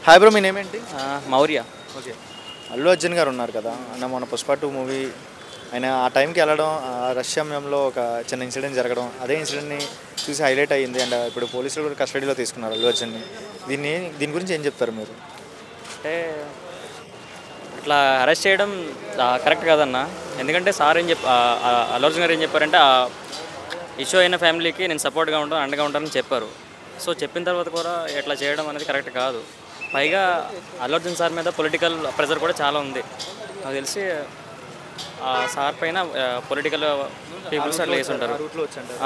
Hi bro, మీ name ఏంటి? Maurya. Okay. Allu Arjun గారు ఉన్నారు కదా అన్న, మొన్న పుష్ప 2 మూవీ ఆయన ఆ టైంకి వెళ్ళడం, రష్ సమయంలో ఒక చిన్న ఇన్సిడెంట్ జరగడం, అదే ఇన్సిడెంట్ని చూసి హైలైట్ అయ్యింది. అండ్ ఇప్పుడు పోలీసులు కూడా కస్టడీలో తీసుకున్నారు అల్లు అర్జున్ని. దీని గురించి ఏం చెప్తారు మీరు? అంటే ఇట్లా అరెస్ట్ చేయడం కరెక్ట్ కాదన్న. ఎందుకంటే సార్ అల్లు అర్జున్ గారు ఏం చెప్పారంటే ఇష్యూ అయిన ఫ్యామిలీకి నేను సపోర్ట్గా ఉంటాను, అండగా ఉంటానని చెప్పారు. సో చెప్పిన తర్వాత కూడా ఇట్లా చేయడం అనేది కరెక్ట్ కాదు. పైగా అల్లు అర్జున్ సార్ మీద పొలిటికల్ ప్రెజర్ కూడా చాలా ఉంది. నాకు తెలిసి ఆ సార్ పైన పొలిటికల్ పీపుల్స్ అట్లా వేసి ఉంటారు,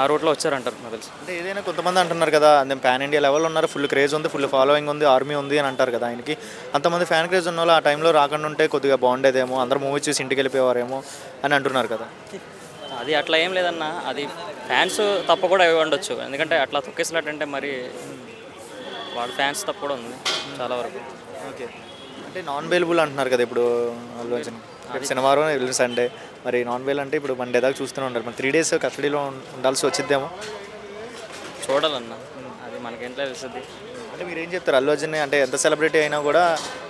ఆ రూట్లో వచ్చారంటారు నాకు తెలిసి. అంటే ఏదైనా కొంతమంది అంటున్నారు కదా, పాన్ ఇండియా లెవెల్ ఉన్నారు, ఫుల్ క్రేజ్ ఉంది, ఫుల్ ఫాలోయింగ్ ఉంది, ఆర్మీ ఉంది అని అంటారు కదా ఆయనకి. అంతమంది ఫ్యాన్ క్రేజ్ ఉన్న వాళ్ళు ఆ టైంలో రాకుండా ఉంటే కొద్దిగా బాగుండేదేమో, అందరూ మూవీ చూసి ఇంటికి వెళ్ళిపోయేవారేమో అని అంటున్నారు కదా. అది అట్లా ఏం లేదన్న, అది ఫ్యాన్స్ తప్పు కూడా అయి ఉండొచ్చు. ఎందుకంటే అట్లా తొక్కేసినట్టంటే మరి వాడు ఫ్యాన్స్ తప్పు కూడా ఉంది చాలా వరకు. ఓకే. అంటే నాన్ బెయిలబుల్ అంటున్నారు కదా ఇప్పుడు అల్లు అర్జున్. శనివారం వెళ్ళిన సండే, మరి నాన్ బెయిల్ అంటే ఇప్పుడు మండే దాకా చూస్తూనే ఉంటారు. మరి 3 days కస్టడీలో ఉండాల్సి వచ్చిద్దేమో. చూడాలన్న, అది మనకేం తెలుస్తుంది. అంటే మీరు ఏం చెప్తారు అల్లు అర్జున్? అంటే ఎంత సెలబ్రిటీ అయినా కూడా,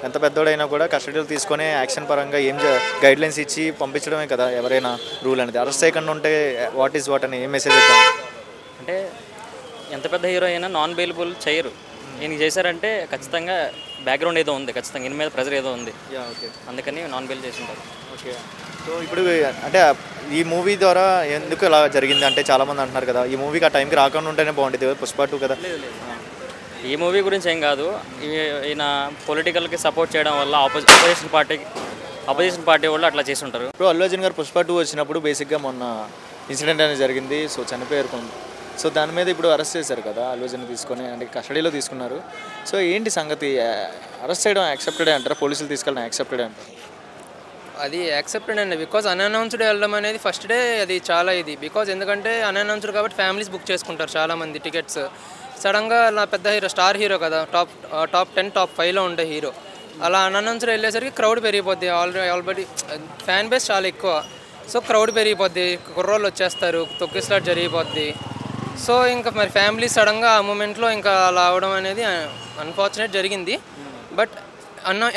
ఎంత పెద్దోడైనా కూడా కస్టడీలో తీసుకొని యాక్షన్ పరంగా ఏం గైడ్లైన్స్ ఇచ్చి పంపించడమే కదా ఎవరైనా రూల్ అనేది. అరెస్ట్ చేయకుండా ఉంటే వాట్ ఈజ్ వాట్ అని ఏం మెసేజ్ ఇద్దాం? అంటే ఎంత పెద్ద హీరో అయినా నాన్ బెయిలబుల్ చేయరు. ఈయనకి చేశారంటే ఖచ్చితంగా బ్యాక్గ్రౌండ్ ఏదో ఉంది, ఖచ్చితంగా ఈయన మీద ప్రెజర్ ఏదో ఉంది. ఓకే. అందుకని నాన్ బెయిల్ చేసి ఉంటారు. ఓకే. సో ఇప్పుడు అంటే ఈ మూవీ ద్వారా ఎందుకు ఇలా జరిగింది అంటే చాలామంది అంటున్నారు కదా, ఈ మూవీకి ఆ టైంకి రాకుండా ఉంటేనే బాగుంటుంది, పుష్ప 2 కదా. ఈ మూవీ గురించి ఏం కాదు, ఈయన పొలిటికల్కి సపోర్ట్ చేయడం వల్ల అపోజిషన్ పార్టీ వాళ్ళు అట్లా చేసి ఉంటారు. ఇప్పుడు అల్లు అర్జున్ గారు పుష్ప 2 వచ్చినప్పుడు బేసిక్గా మొన్న ఇన్సిడెంట్ అనేది జరిగింది. సో చనిపోయారు కొంత. సో దాని మీద ఇప్పుడు అరెస్ట్ చేశారు కదా అల్లు అర్జున్ తీసుకొని, అంటే కస్టడీలో తీసుకున్నారు. సో ఏంటి సంగతి? అరెస్ట్ చేయడం యాక్సెప్టెడ్ అంటారా? పోలీసులు తీసుకెళ్ళడం యాక్సెప్టెడ్ అంటారు? అది యాక్సెప్టెడ్ అండి. బికాజ్ అన్అనౌన్స్డ్ వెళ్ళడం అనేది ఫస్ట్ డే అది చాలా ఇది. బికాజ్ ఎందుకంటే అన్అనౌన్స్డ్ కాబట్టి ఫ్యామిలీస్ బుక్ చేసుకుంటారు చాలామంది టికెట్స్. సడన్గా నా పెద్ద హీరో, స్టార్ హీరో కదా, టాప్ 10 టాప్ 5లో ఉండే హీరో, అలా అన్అనౌన్స్డ్ వెళ్ళేసరికి క్రౌడ్ పెరిగిపోద్ది. ఆల్రెడీ ఫ్యాన్ బేస్ చాలా ఎక్కువ. సో క్రౌడ్ పెరిగిపోద్ది, కుర్రోళ్ళు వచ్చేస్తారు, తొక్కిసలాట జరిగిపోద్ది. సో ఇంకా మరి ఫ్యామిలీ సడన్గా ఆ మూమెంట్లో ఇంకా అలా అవడం అనేది అన్ఫార్చునేట్ జరిగింది. బట్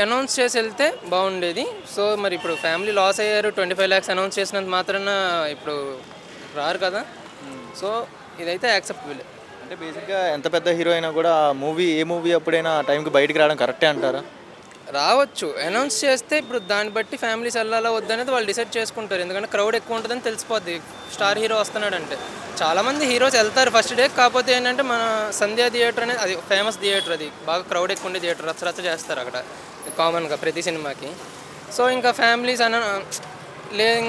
అనౌన్స్ చేసి వెళ్తే బాగుండేది. సో మరి ఇప్పుడు ఫ్యామిలీ లాస్ అయ్యారు. 25 lakhs అనౌన్స్ చేసినంత మాత్రాన ఇప్పుడు రారు కదా. సో ఇదైతే యాక్సెప్టబుల్. అంటే బేసిక్గా ఎంత పెద్ద హీరో అయినా కూడా ఏ మూవీ అప్పుడైనా ఆ టైంకి బయటికి రావడం కరెక్టే అంటారా? రావచ్చు, అనౌన్స్ చేస్తే ఇప్పుడు దాన్ని బట్టి ఫ్యామిలీస్ వెళ్ళాలా వద్దనేది వాళ్ళు డిసైడ్ చేసుకుంటారు. ఎందుకంటే క్రౌడ్ ఎక్కువ ఉంటుందని తెలిసిపోద్ది స్టార్ హీరో వస్తున్నాడంటే. చాలామంది హీరోస్ వెళ్తారు ఫస్ట్ డే. కాకపోతే ఏంటంటే మన సంధ్యా థియేటర్ అనేది అది ఫేమస్ థియేటర్, అది బాగా క్రౌడ్ ఎక్కువ ఉండే థియేటర్, రచ్చ చేస్తారు అక్కడ కామన్గా ప్రతి సినిమాకి. సో ఇంకా ఫ్యామిలీస్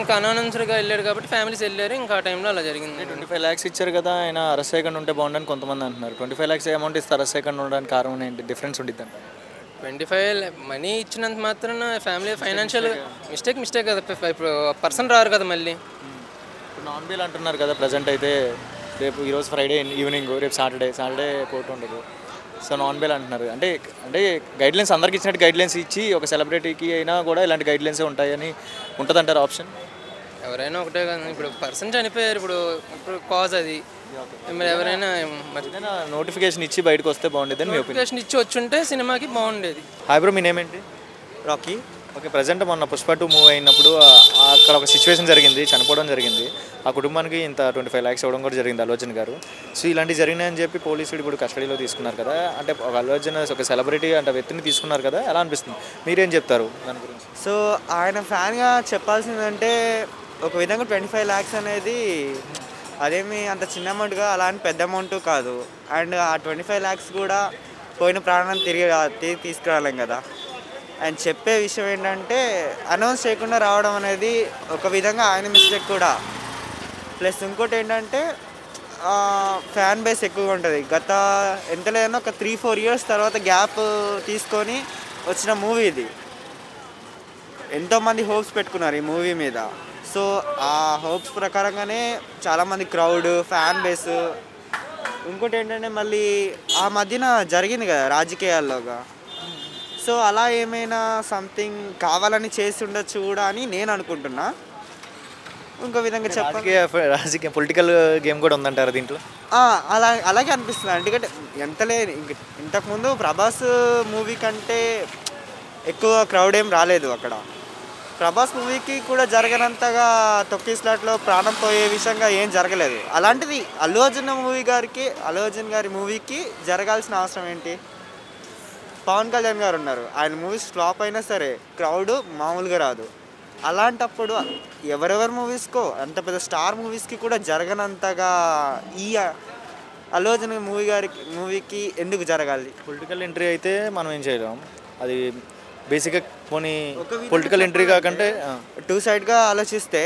ఇంకా అనౌన్స్డ్గా వెళ్ళాడు కాబట్టి ఫ్యామిలీస్ వెళ్ళారు. ఇంకా ఆ టైంలో అలా జరిగింది. 25 lakhs ఇచ్చారు కదా, ఆయన అరెస్ట్ చేయకుండా ఉంటే బాగుండని కొంతమంది అంటున్నారు. 25 lakhs అమౌంట్ ఇస్తే అరెస్ట్ చేయకుండా ఉండడానికి కారణం ఏంటి? డిఫరెన్స్ ఉంటుంది అంట. 25 మనీ ఇచ్చినంత మాత్రాన ఫ్యామిలీ ఫైనాన్షియల్ మిస్టేక్ కదా. ఇప్పుడు పర్సన్ రారు కదా మళ్ళీ. ఇప్పుడు నాన్ బెయిల్ అంటున్నారు కదా ప్రజెంట్ అయితే. రేపు ఈరోజు ఫ్రైడే ఈవినింగ్, రేపు సాటర్డే కోర్టు ఉండదు. సో నాన్ బెయిల్ అంటున్నారు. అంటే గైడ్లైన్స్ అందరికి ఇచ్చినట్టు గైడ్లైన్స్ ఇచ్చి ఒక సెలబ్రిటీకి అయినా కూడా ఇలాంటి గైడ్లైన్సే ఉంటాయని ఉంటుందంటారు ఆప్షన్? ఎవరైనా ఒకటే కదా. ఇప్పుడు పర్సన్ చనిపోయారు, ఇప్పుడు కాజ్ అది. మరి ఎవరైనా నోటిఫికేషన్ ఇచ్చి బయటకు వస్తే బాగుండేది అని మీ ఒపీనియన్? నోటిఫికేషన్ ఇచ్చి వచ్చుంటే సినిమాకి బాగుండేది. హాయ్ బ్రో, మీ నేమ్ ఏంటి? రాకీ. ఓకే. ప్రజెంట్ మొన్న పుష్ప 2 మూవీ అయినప్పుడు అక్కడ ఒక సిచ్యువేషన్ జరిగింది, చనిపోవడం జరిగింది. ఆ కుటుంబానికి ఇంత 25 lakhs ఇవ్వడం కూడా జరిగింది అల్లు అర్జున్ గారు. సో ఇలాంటివి జరిగినాయని చెప్పి పోలీసులు ఇప్పుడు కస్టడీలో తీసుకున్నారు కదా. అంటే ఒక అల్లు అర్జున్ ఒక సెలబ్రిటీ అంటే వ్యక్తిని తీసుకున్నారు కదా, ఎలా అనిపిస్తుంది? మీరేం చెప్తారు దాని గురించి? సో ఆయన ఫ్యాన్గా చెప్పాల్సిందంటే ఒక విధంగా 25 lakhs అనేది అదేమి అంత చిన్న అమౌంట్గా అలా అని పెద్ద అమౌంట్ కాదు. అండ్ ఆ 25 lakhs కూడా పోయిన ప్రాణాన్ని తిరిగి తీసుకురాలేం కదా. ఆయన చెప్పే విషయం ఏంటంటే అనౌన్స్ చేయకుండా రావడం అనేది ఒక విధంగా ఆయన మిస్టేక్ కూడా. ప్లస్ ఇంకోటి ఏంటంటే ఫ్యాన్ బేస్ ఎక్కువగా ఉంటుంది. గత ఎంత లేదన్నా ఒక 3-4 years తర్వాత గ్యాప్ తీసుకొని వచ్చిన మూవీ ఇది. ఎంతోమంది హోప్స్ పెట్టుకున్నారు ఈ మూవీ మీద. సో ఆ హోప్స్ ప్రకారంగానే చాలామంది క్రౌడ్, ఫ్యాన్ బేస్. ఇంకోటి ఏంటంటే మళ్ళీ ఆ మధ్యన జరిగింది కదా రాజకీయాల్లోగా. సో అలా ఏమైనా సంథింగ్ కావాలని చేసి ఉండొచ్చు కూడా అని నేను అనుకుంటున్నా. ఇంకో విధంగా రాజకీయ పొలిటికల్ గేమ్ కూడా ఉందంటారు దీంట్లో? అలాగే అనిపిస్తుంది. ఎందుకంటే ఇంతకుముందు ప్రభాస్ మూవీ కంటే ఎక్కువ క్రౌడ్ ఏం రాలేదు అక్కడ. ప్రభాస్ మూవీకి కూడా జరగనంతగా తొక్కిస్లాట్లో ప్రాణం పోయే విషయంగా ఏం జరగలేదు. అలాంటిది అల్లు అర్జున్ గారి మూవీకి జరగాల్సిన అవసరం ఏంటి? పవన్ కళ్యాణ్ గారు ఉన్నారు, ఆయన మూవీస్ ఫ్లాప్ అయినా సరే క్రౌడ్ మామూలుగా రాదు. అలాంటప్పుడు ఎవరెవరి అంత పెద్ద స్టార్ మూవీస్కి కూడా జరగనంతగా ఈ అల్లు అర్జున్ మూవీకి ఎందుకు జరగాలి? పొలిటికల్ ఎంట్రీ అయితే మనం ఏం చేయలేం. అది బేసిక్గా పోనీ పొలిటికల్ ఎంట్రీ కాకంటే టూ సైడ్గా ఆలోచిస్తే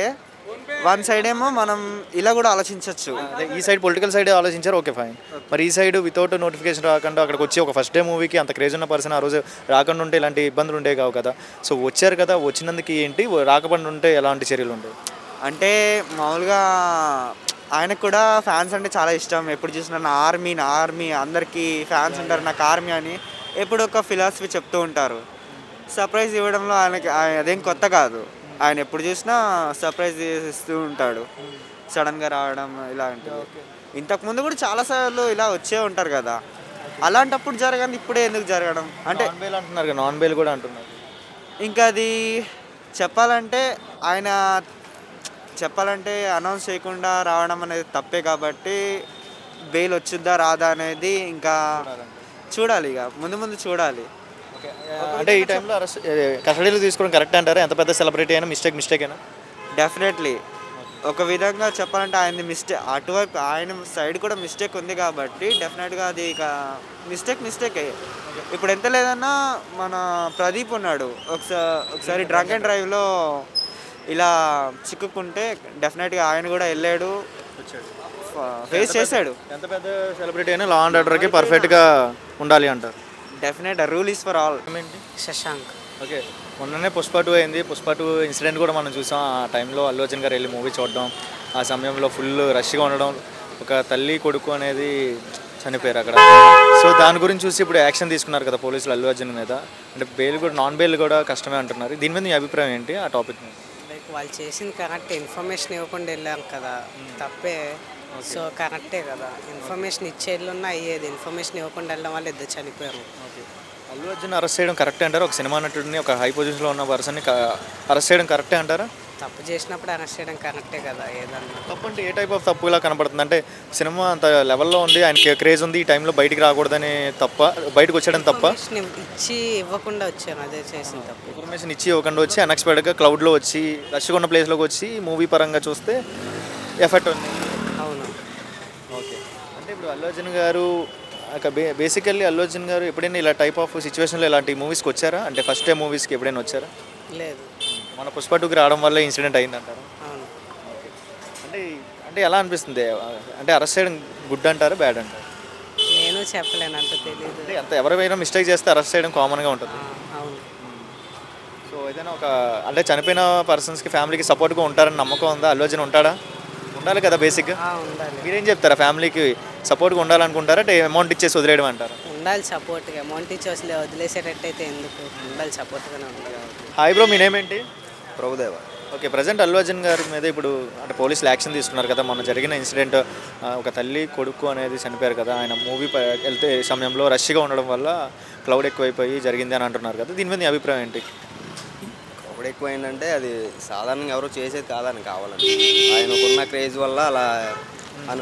వన్ సైడ్ ఏమో మనం ఇలా కూడా ఆలోచించవచ్చు. ఈ సైడ్ పొలిటికల్ సైడ్ ఆలోచించారు, ఓకే ఫైన్. మరి ఈ సైడ్ వితౌట్ నోటిఫికేషన్ రాకుండా అక్కడికి వచ్చి ఒక ఫస్ట్ డే మూవీకి అంత క్రేజ్ ఉన్న పర్సన్ ఆ రోజు రాకుండా ఉంటే ఇలాంటి ఇబ్బందులు ఉండేవి కావు కదా. సో వచ్చారు కదా, వచ్చినందుకు ఏంటి, రాకపోతే ఉంటే ఎలాంటి చర్యలు ఉండేవి? అంటే మామూలుగా ఆయనకు కూడా ఫ్యాన్స్ అంటే చాలా ఇష్టం. ఎప్పుడు చూసినా నా ఆర్మీ అందరికీ ఫ్యాన్స్ ఉంటారు, నాకు ఆర్మీ అని ఎప్పుడు ఒక ఫిలాసఫీ చెప్తూ ఉంటారు. సర్ప్రైజ్ ఇవ్వడంలో అదేం కొత్త కాదు. ఆయన ఎప్పుడు చూసినా సర్ప్రైజ్ ఇస్తూ ఉంటాడు, సడన్గా రావడం ఇలాంటివి. ఇంతకుముందు కూడా చాలాసార్లు ఇలా వచ్చే ఉంటారు కదా. అలాంటప్పుడు జరగని ఇప్పుడే ఎందుకు జరగడం? అంటే అంటున్నారు కదా, నాన్ బెయిల్ కూడా అంటున్నారు. ఇంకా అది చెప్పాలంటే అనౌన్స్ చేయకుండా రావడం అనేది తప్పే. కాబట్టి బెయిల్ వచ్చిద్దా రాదా అనేది ఇంకా చూడాలి, ఇక ముందు చూడాలి. అంటే ఈ టైంలో కస్టడీలో తీసుకోవడం కరెక్ట్ అంటారా? ఎంత పెద్ద సెలబ్రిటీ అయినా మిస్టేక్ అయినా డెఫినెట్లీ ఒక విధంగా చెప్పాలంటే ఆయన అటువైపు ఆయన సైడ్ కూడా మిస్టేక్ ఉంది కాబట్టి డెఫినెట్గా అది ఇక మిస్టేకే. ఇప్పుడు ఎంత లేదన్నా మన ప్రదీప్ ఉన్నాడు, ఒకసారి డ్రంక్ అండ్ డ్రైవ్లో ఇలా చిక్కుకుంటే డెఫినెట్గా ఆయన కూడా వెళ్ళాడు, ఫేస్ చేశాడు. ఎంత పెద్ద సెలబ్రిటీ అయినా లా అండ్ ఆర్డర్కి పర్ఫెక్ట్గా ఉండాలి అంటారు. Definite rule is for all. Shashank. Okay, మొన్ననే పుష్ప 2 అయింది. పుష్ప 2 ఇన్సిడెంట్ కూడా మనం చూసాం. ఆ టైంలో అల్లు అర్జున్ గారు వెళ్ళి మూవీ చూడడం, ఆ సమయంలో ఫుల్ రష్గా ఉండడం, ఒక తల్లి కొడుకు అనేది చనిపోయారు అక్కడ. సో దాని గురించి చూసి ఇప్పుడు యాక్షన్ తీసుకున్నారు కదా పోలీసులు అల్లు అర్జున్ మీద. అంటే బెయిల్ కూడా నాన్ బెయిల్ కూడా కష్టమే అంటున్నారు. దీని మీద మీ అభిప్రాయం ఏంటి ఆ టాపిక్ మీద? లైక్ వాళ్ళు చేసింది కరెక్ట్, ఇన్ఫర్మేషన్ ఇవ్వకుండా వెళ్ళాం కదా, తప్పే. సో కరెక్టే కదా, ఇన్ఫర్మేషన్ ఇచ్చే వెళ్ళున్నా అయ్యేది, ఇన్ఫర్మేషన్ ఇవ్వకుండా వెళ్ళడం వల్ల ఇద్దరు చనిపోయారు. అల్లు అర్జున్ అరెస్ట్ చేయడం కరెక్టే అంటారా? ఒక సినిమా నటుడిని, ఒక హై పొజిషన్లో ఉన్న పర్సన్ని అరెస్ట్ చేయడం కరెక్టే అంటారా? తప్పు చేసినప్పుడు అరెస్ట్ చేయడం కరెక్టే కదా. ఏదన్నా తప్పు అంటే ఏ టైప్ ఆఫ్ తప్పు ఇలా కనపడుతుంది? అంటే సినిమా అంత లెవెల్లో ఉంది, ఆయనకి క్రేజ్ ఉంది, ఈ టైంలో బయటికి రాకూడదని బయటకు వచ్చేయడం తప్ప? ఇచ్చి ఇవ్వకుండా వచ్చాను, అదే చేసిన తప్పు. ఇన్ఫర్మేషన్ ఇచ్చి ఇవ్వకుండా వచ్చి అన్ఎక్స్పెక్టెడ్గా క్లౌడ్లో వచ్చి రష్గా ఉన్న ప్లేస్లోకి వచ్చి మూవీ పరంగా చూస్తే ఎఫెక్ట్ ఉంది. అవును. ఓకే, అంటే ఇప్పుడు అల్లు అర్జున్ గారు బేసికల్లీ అల్లు అర్జున్ గారు ఎప్పుడైనా ఇలా టైప్ ఆఫ్ సిచ్యువేషన్లో ఇలాంటి మూవీస్కి వచ్చారా? అంటే ఫస్ట్ టైం మూవీస్కి ఎప్పుడైనా వచ్చారా? లేదు. మన పుష్ప 2కి రావడం వల్ల ఇన్సిడెంట్ అయిందంటారా? అవును. అంటే అంటే ఎలా అనిపిస్తుంది? అంటే అరెస్ట్ చేయడం గుడ్ అంటారా, బ్యాడ్ అంటారా? నేను చెప్పలేను, అంత తెలియదు. అంటే అంత ఎవరైనా మిస్టేక్ చేస్తే అరెస్ట్ చేయడం కామన్గా ఉంటుంది. అవును. సో ఏదైనా అంటే చనిపోయిన పర్సన్స్కి ఫ్యామిలీకి సపోర్ట్గా ఉంటారని నమ్మకం ఉందా? అల్లు అర్జున్ ఉంటాడా? ఉండాలి కదా బేసిక్గా. ఉండాలి. మీరేం చెప్తారా? ఫ్యామిలీకి సపోర్ట్గా ఉండాలనుకుంటారా, అంటే అమౌంట్ ఇచ్చేసి వదిలేయడం అంటారా? ఉండాలి సపోర్ట్గా. అమౌంట్ ఇచ్చి వదిలేసేటట్టయితే ఎందుకు, ఉండాలి, సపోర్ట్గానే ఉండాలి. హాయ్ బ్రో, మీ నేమ్ ఏంటి? ప్రభుదేవ. ఓకే, ప్రజెంట్ అల్లు అర్జున్ గారి మీద ఇప్పుడు అంటే పోలీసులు యాక్షన్ తీసుకున్నారు కదా. మొన్న జరిగిన ఇన్సిడెంట్, ఒక తల్లి కొడుకు అనేది చనిపోయారు కదా. ఆయన మూవీ వెళ్తే సమయంలో రష్గా ఉండడం వల్ల క్లౌడ్ ఎక్కువైపోయి జరిగింది అని అంటున్నారు కదా. దీని మీద మీ అభిప్రాయం ఏంటి? క్రౌడ్ ఎక్కువైందంటే అది సాధారణంగా ఎవరో చేసేది కాదని, కావాలని ఆయనకున్న క్రేజ్ వల్ల అలా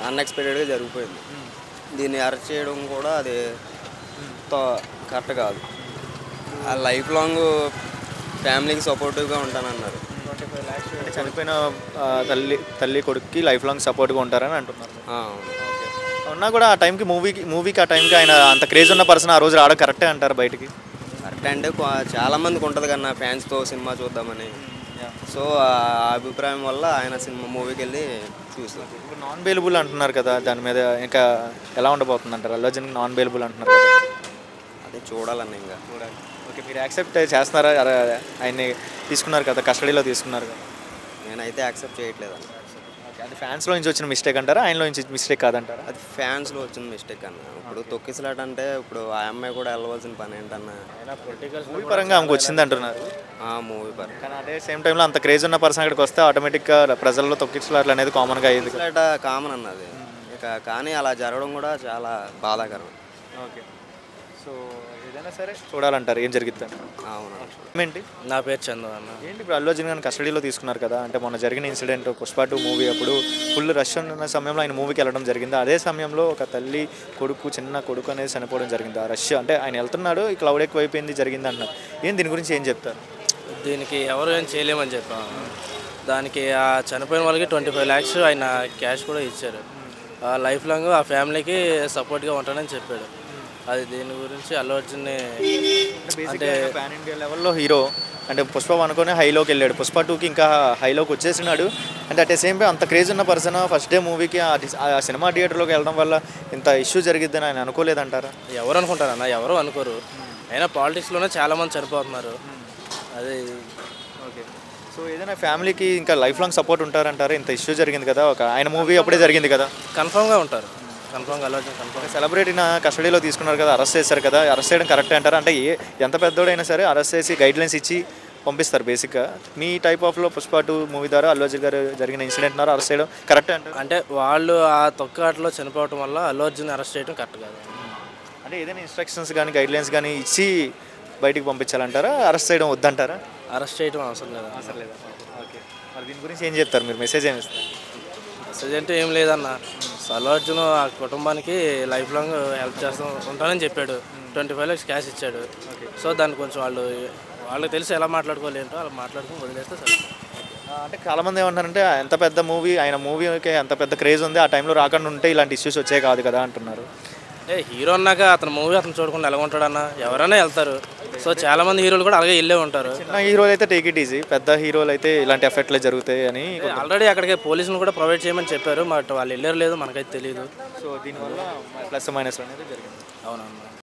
అన్ఎక్స్పెక్టెడ్గా జరిగిపోయింది. దీన్ని అరెస్ట్ చేయడం కూడా అది కరెక్ట్ కాదు. ఆ లైఫ్ లాంగ్ ఫ్యామిలీకి సపోర్టివ్గా ఉంటానన్నారు. అంటే చనిపోయిన తల్లి కొడుకుకి లైఫ్ లాంగ్ సపోర్ట్గా ఉంటారని అంటున్నారు. ఉన్నా కూడా ఆ టైంకి మూవీకి ఆ టైంకి ఆయన అంత క్రేజ్ ఉన్న పర్సన్ ఆ రోజు రావడం కరెక్టే అంటారు బయటికి? కరెక్ట్ అంటే చాలామందికి ఉంటుంది కన్నా ఫ్యాన్స్తో సినిమా చూద్దామని. సో ఆ అభిప్రాయం వల్ల ఆయన మూవీకి వెళ్ళి చూస్తాం. ఇప్పుడు నాన్ బెయిలబుల్ అంటున్నారు కదా, దాని మీద ఇంకా ఎలా ఉండబోతుంది అంటారు? అల్లు అర్జున్ నాన్ బెయిలబుల్ అంటున్నారు కదా, అదే చూడాలన్న ఇంకా చూడాలి. ఓకే, మీరు యాక్సెప్ట్ చేస్తున్నారా? ఆయన్ని తీసుకున్నారు కదా, కస్టడీలో తీసుకున్నారు కదా. నేనైతే యాక్సెప్ట్ చేయట్లేదు అన్న. అది ఫ్యాన్స్లో నుంచి వచ్చిన మిస్టేక్ అంటారా, ఆయనలో నుంచి మిస్టేక్ కాదంటారా? అది ఫ్యాన్స్లో వచ్చిన మిస్టేక్ అన్న. ఇప్పుడు తొక్కిసలాట అంటే ఇప్పుడు ఆ అమ్మాయి కూడా వెళ్ళవలసిన పని ఏంటన్నా, మూవీ పరంగా ఆమెకు వచ్చింది అంటున్నారు. మూవీ పరంగా. కానీ అదే సేమ్ టైంలో అంత క్రేజ్ ఉన్న పర్సన్ అక్కడికి వస్తే ఆటోమేటిక్గా ప్రజల్లో తొక్కిసలాట్లు అనేది కామన్గా అయ్యింది. తొక్కిసలాట కామన్ అన్నది. కానీ అలా జరగడం కూడా చాలా బాధాకరం. ఓకే. సో ఏదైనా సరే చూడాలంటారు ఏం జరిగిద్ది అవును. ఏంటి నా పేరు చందు అన్న. ఏంటి ఇప్పుడు అల్లు అర్జున్ గారిని కస్టడీలో తీసుకున్నారు కదా, అంటే మొన్న జరిగిన ఇన్సిడెంట్ పుష్ప 2 మూవీ అప్పుడు ఫుల్ రష్ ఉన్న సమయంలో ఆయన మూవీకి వెళ్ళడం జరిగింది. అదే సమయంలో ఒక తల్లి చిన్న కొడుకు అనేది చనిపోవడం జరిగింది. ఆ రష్ అంటే ఆయన వెళ్తున్నాడు, ఈ క్లౌడ్ ఎక్కువైపోయింది జరిగింది అన్నారు. దీని గురించి ఏం చెప్తారు? దీనికి ఎవరు ఏం చేయలేమని చెప్పాము. దానికి ఆ చనిపోయిన వాళ్ళకి 25 lakhs ఆయన క్యాష్ కూడా ఇచ్చారు. లైఫ్ లాంగ్ ఆ ఫ్యామిలీకి సపోర్ట్గా ఉంటానని చెప్పాడు. అది దీని గురించి అల్లు అర్జున్ అంటే పాన్ ఇండియా లెవెల్లో హీరో అంటే పుష్ప 1 హైలోకి వెళ్ళాడు, పుష్ప 2కి ఇంకా హైలోకి వచ్చేసినాడు. అంటే అట్ సేమ్ టైం అంత క్రేజ్ ఉన్న పర్సన్ ఫస్ట్ డే మూవీకి ఆ సినిమా థియేటర్లోకి వెళ్ళడం వల్ల ఇంత ఇష్యూ జరిగిద్దని ఆయన అనుకోలేదంటారా? ఎవరు అనుకుంటారన్న, ఎవరు అనుకోరు. అయినా పాలిటిక్స్లోనే చాలామంది చనిపోతున్నారు. అది ఓకే. సో ఏదైనా ఫ్యామిలీకి ఇంకా లైఫ్ లాంగ్ సపోర్ట్ ఉంటారంటారా? ఇంత ఇష్యూ జరిగింది కదా, ఒక ఆయన మూవీ అప్పుడే జరిగింది కదా. కన్ఫామ్గా ఉంటారు. కన్ఫామ్గా అల్లు అర్జున్ కన్ఫామ్. సెలబ్రిటీని కస్టడీలో తీసుకున్నారు కదా, అరెస్ట్ చేశారు కదా, అరెస్ట్ చేయడం కరెక్ట్ అంటారా? అంటే ఎంత పెద్దోడైనా సరే అరెస్ట్ చేసి గైడ్లైన్స్ ఇచ్చి పంపిస్తారు బేసిక్గా. మీ టైప్ ఆఫ్లో పుష్ప 2 మూవీ ద్వారా అల్లు అర్జున్ గారు జరిగిన ఇన్సిడెంట్ ద్వారా అరెస్ట్ చేయడం కరెక్ట్ అంటారు? అంటే వాళ్ళు ఆ తొక్కాటలో చనిపోవటం వల్ల అల్లు అర్జున్ అరెస్ట్ చేయడం కరెక్ట్ కాదు. అంటే ఏదైనా ఇన్స్ట్రక్షన్స్ కానీ గైడ్లైన్స్ కానీ ఇచ్చి బయటికి పంపించాలంటారా, అరెస్ట్ చేయడం వద్దంటారా? అరెస్ట్ చేయడం అవసరం లేదా? అవసరం లేదా? ఓకే. మరి దీని గురించి ఏం చెప్తారు మీరు? మెసేజ్ ఏమి ఇస్తారు? మెసేజ్ అంటే ఏం లేదన్న. అల్లు అర్జున్ ఆ కుటుంబానికి లైఫ్ లాంగ్ హెల్ప్ చేస్తూ ఉంటానని చెప్పాడు. 25 lakhs క్యాష్ ఇచ్చాడు. సో దాన్ని కొంచెం వాళ్ళకి తెలిసి ఎలా మాట్లాడుకోవాలి ఏంటో అలా మాట్లాడుకుని వదిలేస్తే సరే. అంటే చాలామంది ఏమంటారంటే ఎంత పెద్ద మూవీ, ఆయన మూవీకి అంత పెద్ద క్రేజ్ ఉంది, ఆ టైంలో రాకుండా ఉంటే ఇలాంటి ఇష్యూస్ వచ్చే కాదు కదా అంటున్నారు. అంటే హీరో అన్నాక అతను మూవీ అతను చూడకుండా ఎలా ఉంటాడన్న, ఎవరైనా వెళ్తారు. సో చాలామంది హీరోలు కూడా అలాగే వెళ్ళే ఉంటారు. చిన్న హీరోలు అయితే టేక్ ఇట్ ఈజీ, పెద్ద హీరోలు అయితే ఇలాంటి ఎఫెక్ట్లే జరుగుతాయి అని ఆల్రెడీ అక్కడికి పోలీసులు కూడా ప్రొవైడ్ చేయమని చెప్పారు. బట్ వాళ్ళు వెళ్ళారు లేదు మనకైతే తెలియదు. సో దీనివల్ల ప్లస్ మైనస్ అనేది జరిగింది. అవునన్నా.